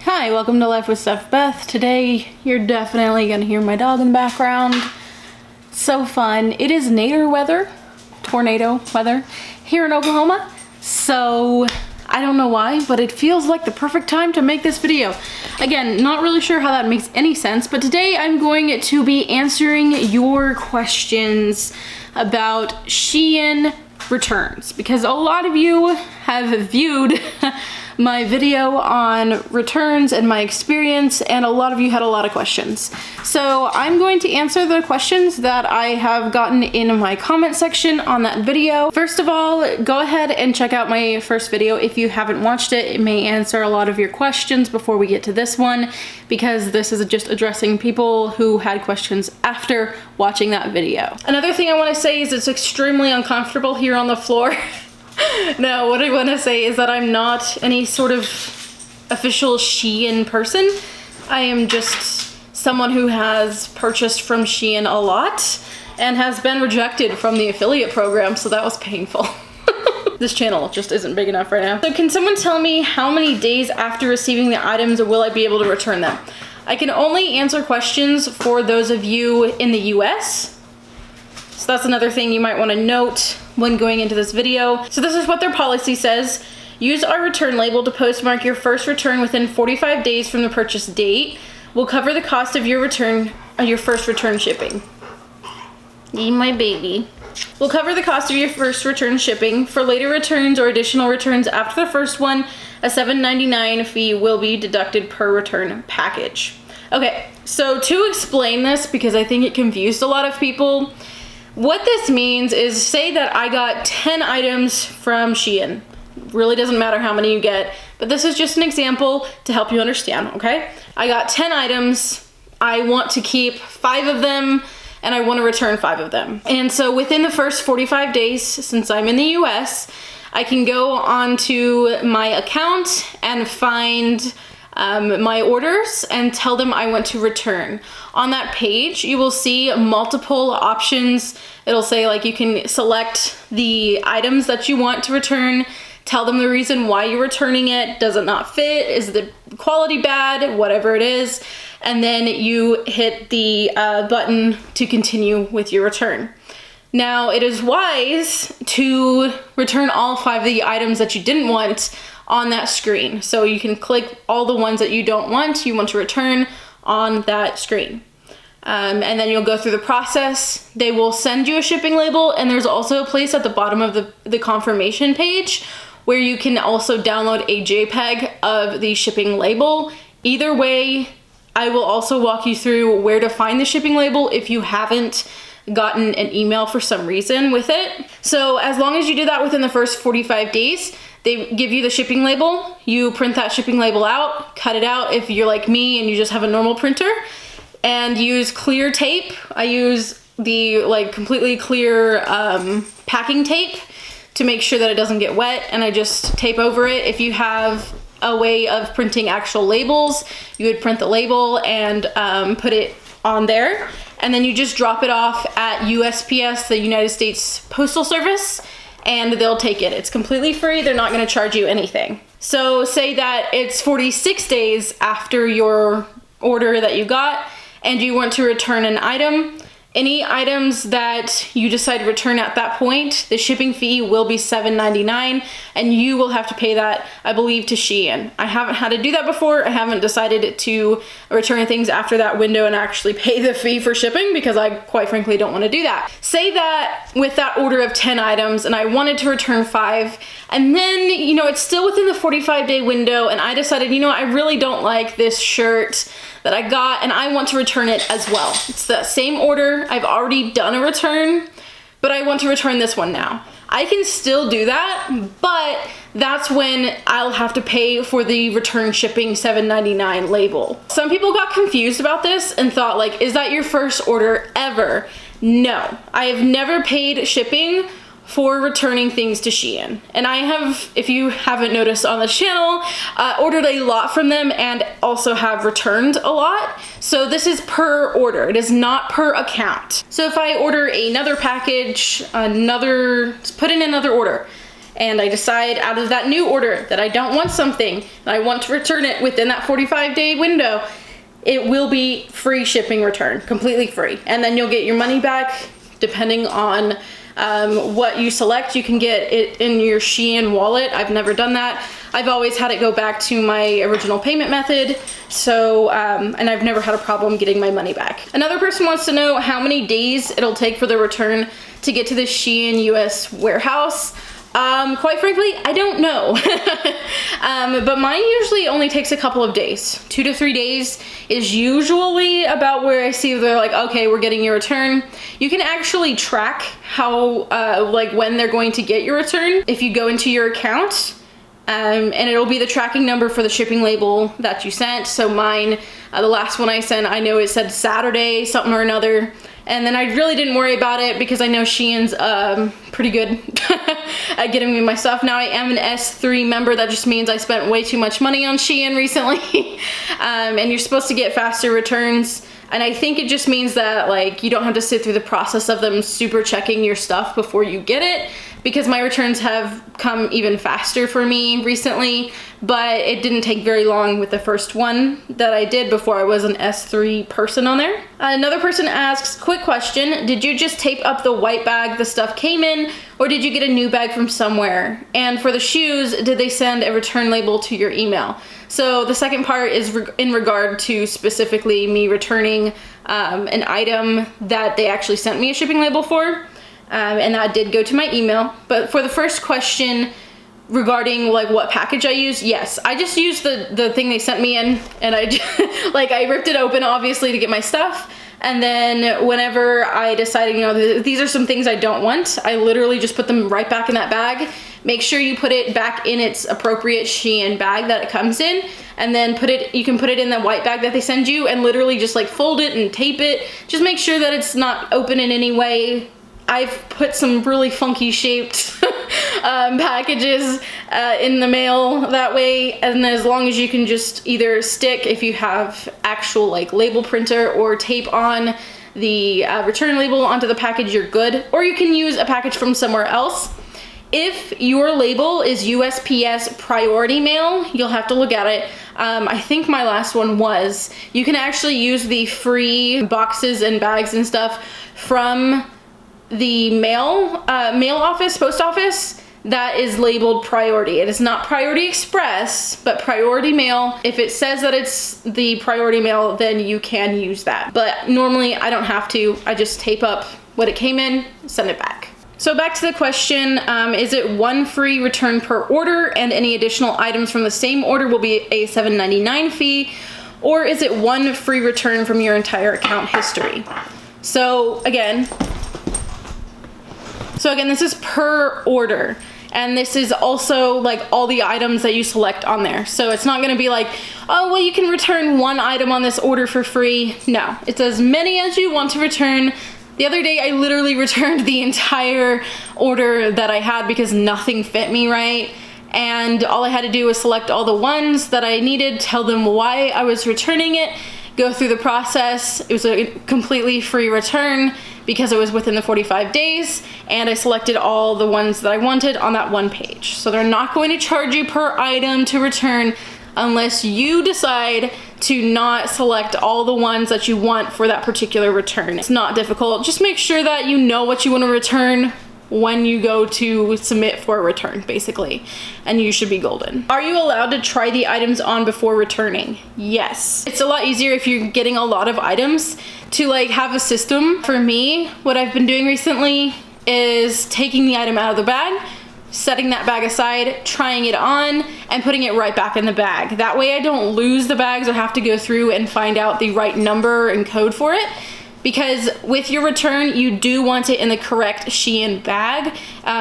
Hi, welcome to Life with Steph, Beth. Today, you're definitely gonna hear my dog in the background. So fun. It is tornado weather here in Oklahoma. So, I don't know why, but it feels like the perfect time to make this video. Again, not really sure how that makes any sense, but today I'm going to be answering your questions about SHEIN returns, because a lot of you have viewed my video on returns and my experience, and a lot of you had a lot of questions. So I'm going to answer the questions that I have gotten in my comment section on that video. First of all, go ahead and check out my first video if you haven't watched it. It may answer a lot of your questions before we get to this one, because this is just addressing people who had questions after watching that video. Another thing I want to say is it's extremely uncomfortable here on the floor. No, what I want to say is that I'm not any sort of official SHEIN person. I am just someone who has purchased from SHEIN a lot and has been rejected from the affiliate program, so that was painful. This channel just isn't big enough right now. So can someone tell me how many days after receiving the items will I be able to return them? I can only answer questions for those of you in the US. So that's another thing you might want to note when going into this video. So this is what their policy says. Use our return label to postmark your first return within 45 days from the purchase date. We'll cover the cost of your return, your first return shipping. Need my baby. We'll cover the cost of your first return shipping. For later returns or additional returns after the first one, a $7.99 fee will be deducted per return package. Okay, so to explain this, because I think it confused a lot of people, what this means is, say that I got 10 items from SHEIN. Really doesn't matter how many you get, but this is just an example to help you understand, okay? I got 10 items, I want to keep 5 of them, and I want to return 5 of them. And so within the first 45 days, since I'm in the US, I can go onto my account and find my orders and tell them I want to return. On that page, you will see multiple options. It'll say, like, you can select the items that you want to return, tell them the reason why you're returning it. Does it not fit? Is the quality bad? Whatever it is. And then you hit the button to continue with your return. Now, it is wise to return all 5 of the items that you didn't want on that screen. So you can click all the ones that you don't want, you want to return on that screen. And then you'll go through the process. They will send you a shipping label, and there's also a place at the bottom of the confirmation page where you can also download a JPEG of the shipping label. Either way, I will also walk you through where to find the shipping label if you haven't gotten an email for some reason with it. So as long as you do that within the first 45 days, they give you the shipping label. You print that shipping label out, cut it out if you're like me and you just have a normal printer, and use clear tape. I use the completely clear packing tape to make sure that it doesn't get wet, and I just tape over it. If you have a way of printing actual labels, you would print the label and put it on there, and then you just drop it off at USPS, the United States Postal Service, and they'll take it. It's completely free. They're not going to charge you anything. So say that it's 46 days after your order that you got and you want to return an item. Any items that you decide to return at that point, the shipping fee will be $7.99, and you will have to pay that, I believe, to SHEIN. I haven't had to do that before. I haven't decided to return things after that window and actually pay the fee for shipping, because I quite frankly don't want to do that. Say that with that order of 10 items and I wanted to return 5, and then, it's still within the 45-day window, and I decided, I really don't like this shirt that I got and I want to return it as well. It's the same order. I've already done a return, but I want to return this one now. I can still do that, but that's when I'll have to pay for the return shipping $7.99 label. Some people got confused about this and thought, like, is that your first order ever? No, I have never paid shipping for returning things to SHEIN. And I have, if you haven't noticed on the channel, ordered a lot from them and also have returned a lot. So this is per order, it is not per account. So if I order another package, put in another order, and I decide out of that new order that I don't want something and I want to return it within that 45-day window, it will be free shipping return, completely free. And then you'll get your money back depending on what you select. You can get it in your SHEIN wallet. I've never done that. I've always had it go back to my original payment method. So, and I've never had a problem getting my money back. Another person wants to know how many days it'll take for the return to get to the SHEIN US warehouse. Quite frankly, I don't know. But mine usually only takes a couple of days. 2 to 3 days is usually about where I see they're like, okay, we're getting your return. You can actually track how, like when they're going to get your return if you go into your account. And it'll be the tracking number for the shipping label that you sent. So mine, the last one I sent, I know it said Saturday, something or another. And then I really didn't worry about it because I know SHEIN's pretty good at getting me my stuff. Now I am an S3 member. That just means I spent way too much money on SHEIN recently. And you're supposed to get faster returns. And I think it just means that like you don't have to sit through the process of them super checking your stuff before you get it, because my returns have come even faster for me recently, but it didn't take very long with the first one that I did before I was an S3 person on there. Another person asks, quick question, did you just tape up the white bag the stuff came in, or did you get a new bag from somewhere? And for the shoes, did they send a return label to your email? So the second part is in regard to specifically me returning an item that they actually sent me a shipping label for. And that did go to my email. But for the first question regarding like what package I use, yes, I just used the thing they sent me in, and I like I ripped it open obviously to get my stuff. And then whenever I decided, you know, these are some things I don't want, I literally just put them right back in that bag. Make sure you put it back in its appropriate SHEIN bag that it comes in, and then you can put it in the white bag that they send you and literally just like fold it and tape it. Just make sure that it's not open in any way. I've put some really funky shaped packages in the mail that way, and as long as you can just either stick, if you have actual like label printer, or tape on the return label onto the package, you're good. Or you can use a package from somewhere else. If your label is USPS priority mail, you'll have to look at it. I think my last one was. You can actually use the free boxes and bags and stuff from the mail office, post office, that is labeled priority. It is not priority express, but priority mail. If it says that it's the priority mail, then you can use that. But normally I don't have to. I just tape up what it came in, send it back. So back to the question, is it one free return per order and any additional items from the same order will be a $7.99 fee, or is it one free return from your entire account history? So again, this is per order, and this is also like all the items that you select on there. So it's not gonna be like, oh, well, you can return one item on this order for free. No, it's as many as you want to return. The other day, I literally returned the entire order that I had because nothing fit me right. And all I had to do was select all the ones that I needed, tell them why I was returning it, go through the process. It was a completely free return because it was within the 45 days, and I selected all the ones that I wanted on that one page. So they're not going to charge you per item to return unless you decide to not select all the ones that you want for that particular return. It's not difficult. Just make sure that you know what you want to return when you go to submit for a return, basically, and you should be golden. Are you allowed to try the items on before returning? Yes. It's a lot easier if you're getting a lot of items to like have a system. For me, what I've been doing recently is taking the item out of the bag, setting that bag aside, trying it on, and putting it right back in the bag. That way I don't lose the bags or have to go through and find out the right number and code for it. Because with your return, you do want it in the correct SHEIN bag,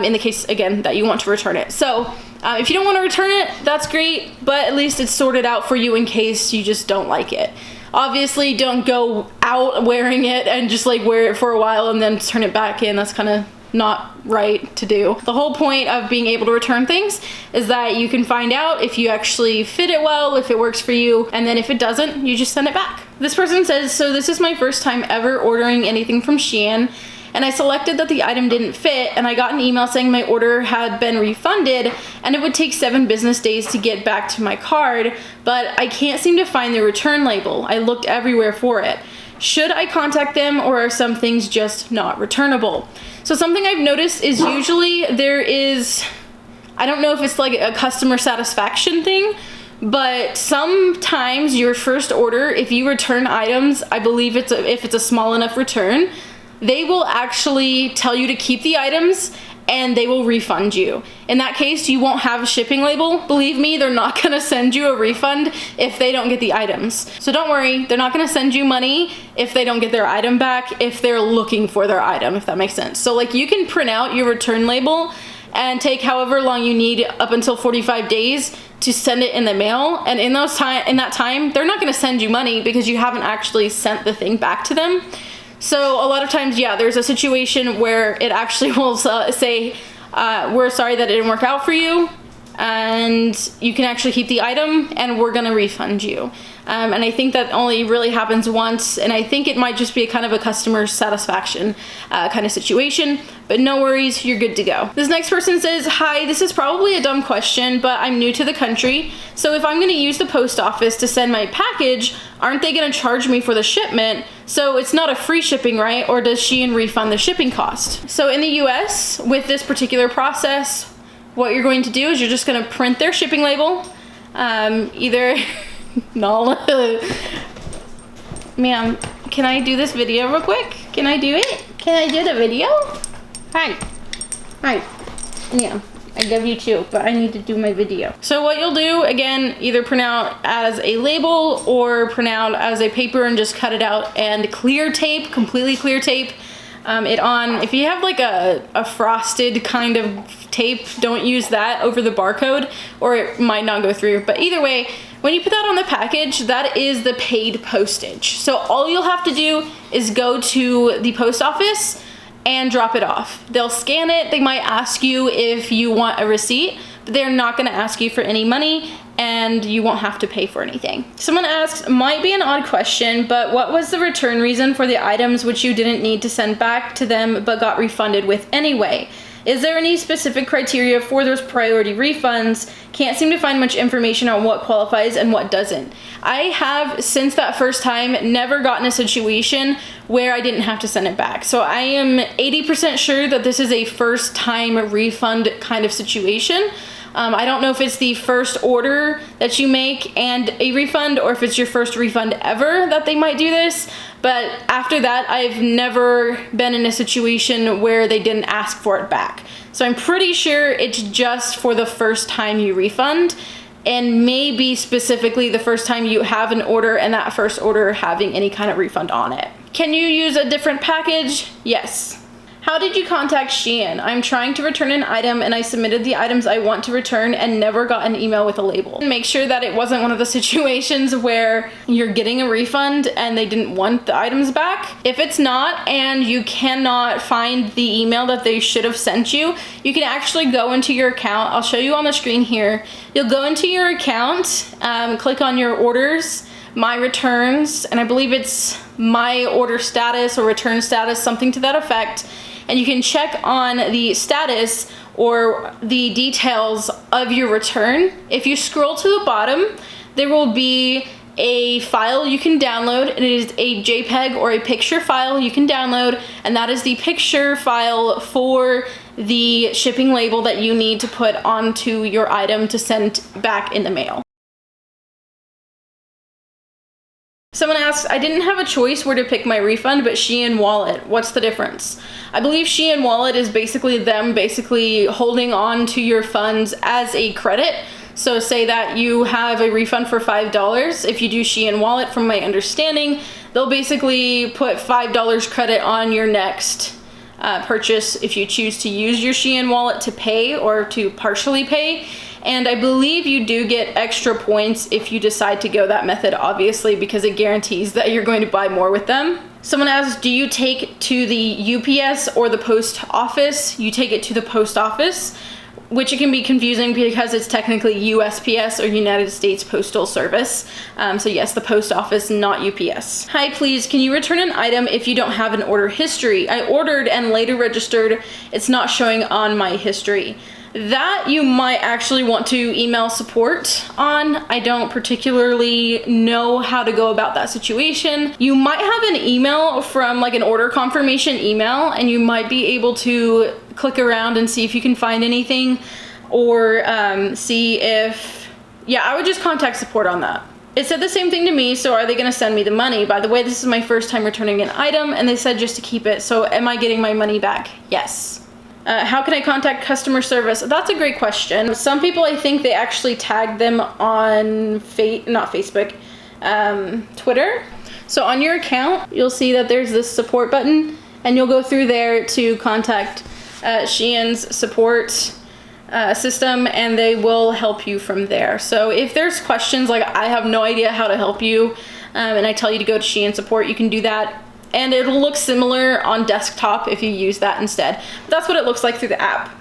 in the case, again, that you want to return it. So if you don't want to return it, that's great, but at least it's sorted out for you in case you just don't like it. Obviously, don't go out wearing it and just like wear it for a while and then turn it back in. That's kind of not right to do. The whole point of being able to return things is that you can find out if you actually fit it well, if it works for you, and then if it doesn't, you just send it back. This person says, so this is my first time ever ordering anything from SHEIN, and I selected that the item didn't fit, and I got an email saying my order had been refunded and it would take 7 business days to get back to my card, but I can't seem to find the return label. I looked everywhere for it. Should I contact them, or are some things just not returnable? So something I've noticed is usually there is, I don't know if it's like a customer satisfaction thing, but sometimes your first order, if you return items, I believe if it's a small enough return, they will actually tell you to keep the items and they will refund you. In that case, you won't have a shipping label. Believe me, they're not gonna send you a refund if they don't get the items. So don't worry, they're not gonna send you money if they don't get their item back, if they're looking for their item, if that makes sense. So like, you can print out your return label and take however long you need, up until 45 days, to send it in the mail. And in that time, they're not gonna send you money because you haven't actually sent the thing back to them. So a lot of times, yeah, there's a situation where it actually will say, we're sorry that it didn't work out for you, and you can actually keep the item and we're gonna refund you. And I think that only really happens once, and I think it might just be a kind of a customer satisfaction kind of situation, but no worries, you're good to go. This next person says, hi, this is probably a dumb question, but I'm new to the country, so if I'm gonna use the post office to send my package, aren't they gonna charge me for the shipment? So it's not a free shipping, right? Or does SHEIN refund the shipping cost? So in the US, with this particular process, what you're going to do is you're just gonna print their shipping label, either no. Ma'am, can I do this video real quick? Can I do it? Can I do the video? Hi. Yeah, I love you too, but I need to do my video. So what you'll do, again, either print out as a label or print out as a paper and just cut it out and clear tape, completely clear tape it on. If you have like a frosted kind of tape, don't use that over the barcode or it might not go through. But either way, when you put that on the package, that is the paid postage. So all you'll have to do is go to the post office and drop it off. They'll scan it. They might ask you if you want a receipt, but they're not gonna ask you for any money and you won't have to pay for anything. Someone asks, might be an odd question, but what was the return reason for the items which you didn't need to send back to them but got refunded with anyway? Is there any specific criteria for those priority refunds? Can't seem to find much information on what qualifies and what doesn't. I have, since that first time, never gotten a situation where I didn't have to send it back. So I am 80% sure that this is a first time refund kind of situation. I don't know if it's the first order that you make and a refund, or if it's your first refund ever that they might do this. But after that, I've never been in a situation where they didn't ask for it back. So I'm pretty sure it's just for the first time you refund, and maybe specifically the first time you have an order and that first order having any kind of refund on it. Can you use a different package? Yes. How did you contact SHEIN? I'm trying to return an item and I submitted the items I want to return and never got an email with a label. Make sure that it wasn't one of the situations where you're getting a refund and they didn't want the items back. If it's not, and you cannot find the email that they should have sent you, you can actually go into your account. I'll show you on the screen here. You'll go into your account, click on your orders, my returns, and I believe it's my order status or return status, something to that effect. And you can check on the status or the details of your return. If you scroll to the bottom, there will be a file you can download. It is a JPEG or a picture file you can download, and that is the picture file for the shipping label that you need to put onto your item to send back in the mail. Someone asks, I didn't have a choice where to pick my refund, but SHEIN Wallet, what's the difference? I believe SHEIN Wallet is basically them holding on to your funds as a credit. So say that you have a refund for $5. If you do SHEIN Wallet, from my understanding, they'll basically put $5 credit on your next purchase if you choose to use your SHEIN Wallet to pay or to partially pay. And I believe you do get extra points if you decide to go that method, obviously, because it guarantees that you're going to buy more with them. Someone asks, do you take to the UPS or the post office? You take it to the post office. which it can be confusing because it's technically USPS or United States Postal Service. So yes, the post office, not UPS. Hi, please, can you return an item if you don't have an order history? I ordered and later registered. It's not showing on my history. That you might actually want to email support on. I don't particularly know how to go about that situation. You might have an email from like an order confirmation email, and you might be able to click around and see if you can find anything, or see if, yeah, I would just contact support on that. It said the same thing to me, so are they gonna send me the money? By the way, this is my first time returning an item, and they said just to keep it, so am I getting my money back? Yes. How can I contact customer service? That's a great question. Some people, I think they actually tag them on not Facebook, Twitter. So on your account, you'll see that there's this support button, and you'll go through there to contact SHEIN's support system, and they will help you from there. So if there's questions like I have no idea how to help you, and I tell you to go to SHEIN support, you can do that. And it'll look similar on desktop if you use that instead. But that's what it looks like through the app.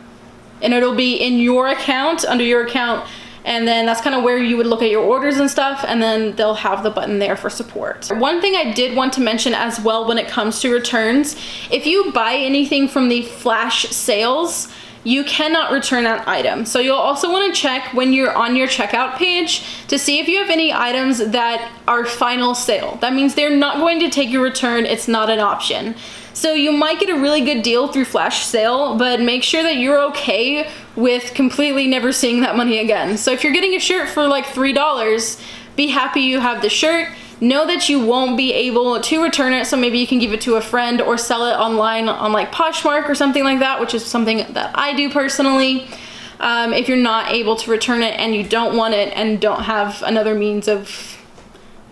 And it'll be in your account, under your account, and then that's kind of where you would look at your orders and stuff, and then they'll have the button there for support. One thing I did want to mention as well when it comes to returns, if you buy anything from the flash sales, you cannot return that item. So you'll also want to check when you're on your checkout page to see if you have any items that are final sale. That means they're not going to take your return. It's not an option. So you might get a really good deal through flash sale, but make sure that you're okay with completely never seeing that money again. So if you're getting a shirt for like $3, be happy you have the shirt. Know that you won't be able to return it, so maybe you can give it to a friend or sell it online on like Poshmark or something like that, which is something that I do personally. If you're not able to return it and you don't want it and don't have another means of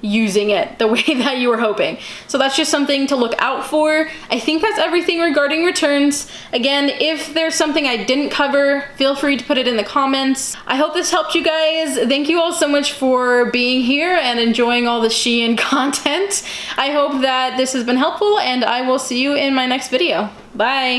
using it the way that you were hoping. So that's just something to look out for. I think that's everything regarding returns. Again, if there's something I didn't cover, feel free to put it in the comments. I hope this helped you guys. Thank you all so much for being here and enjoying all the SHEIN content. I hope that this has been helpful, and I will see you in my next video. Bye.